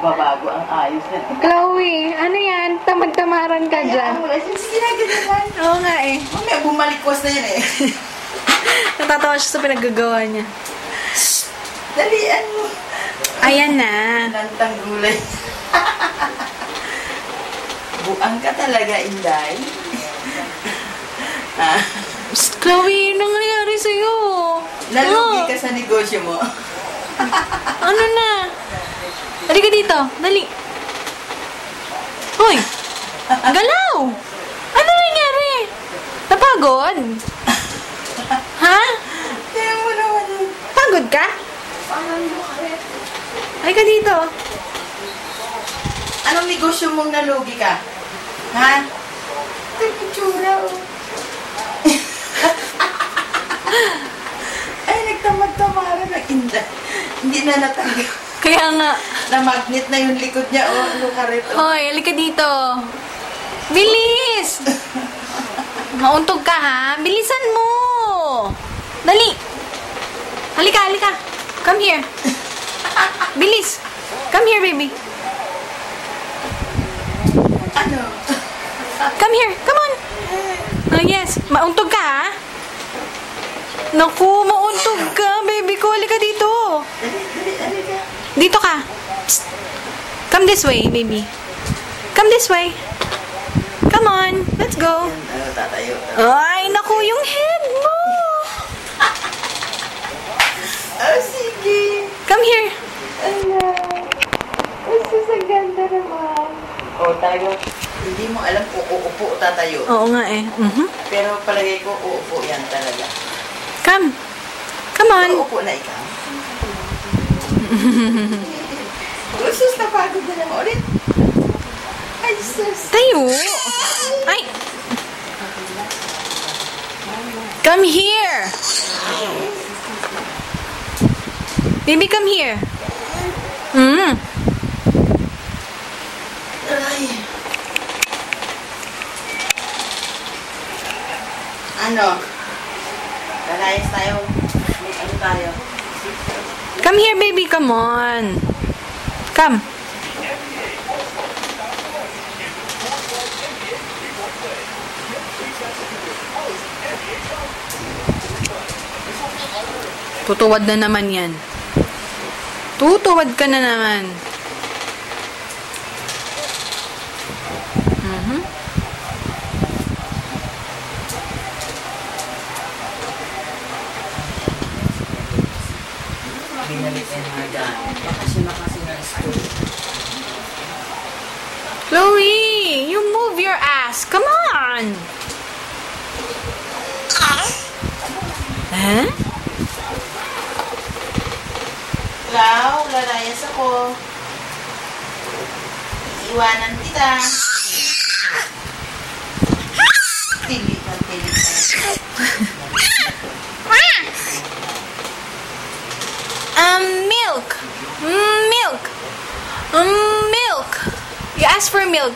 nagbabago ang ayos na. Chloe, ano yan? Tamad-tamaran ka dyan. Sige na, ganyan. Oo nga eh. Mamaya bumalikwas na yan eh. Natatawa siya sa pinaggagawa niya. Dalian mo. Ayan na. Lantang gulay. Buang ka talaga, Inday. Psst, Chloe, anong nangyari sa'yo? Nalugi ka sa negosyo mo. Ano na? Dali ka dito. Dali. Hoy! Galaw! Ano nangyari? Napagod? Ha? Kaya mo naman yun. Pagod ka? Ay ka dito. Anong negosyo mong nalugi ka? Ha? Ito yung itsura, oh. Ay, nagtamad-tamaran na Inday. Hindi na natanggal. Kaya nga. Na-magnet na yung likod niya, oh. Ano ka rito? Hoy, halika dito. Bilis! Mauntog ka, ha? Bilisan mo! Dali! Halika, halika. Come here. Bilis! Come here, baby. Ano? Come here. Come on. Oh, yes. Mauntog ka, ha? Naku, mauntog ka, baby ko. Halika dito. Dali ka. Dito ka. Psst. Come this way, baby. Come this way. Come on. Let's go. Ano, tatayo? Ay, naku, yung head mo. Oh, sige. Come here. Ano? Kasi sa ganda naman. Oh, tayo. Hindi mo alam kung uupo o tatayo. Oo nga eh. Pero palagay ko, uupo yan talaga. Come. Come on. Uupo na ikaw. Sus, napagod na naman ulit. Ay, sus. Tayo. Ay. Come here. Baby, come here. Ay. Ano? Lalayas tayo. Ano tayo? Come here, baby. Come on. Come. Tutuwad na naman yan. Tutuwad ka na naman. Binalik na nga dyan. Bakasyon na kasi ng school. Chloe, you move your ass. Come on. Huh? Ikaw, lalayas ako. Iwanan kita. Tilit na tilit. Milk. Milk. Milk. You asked for milk.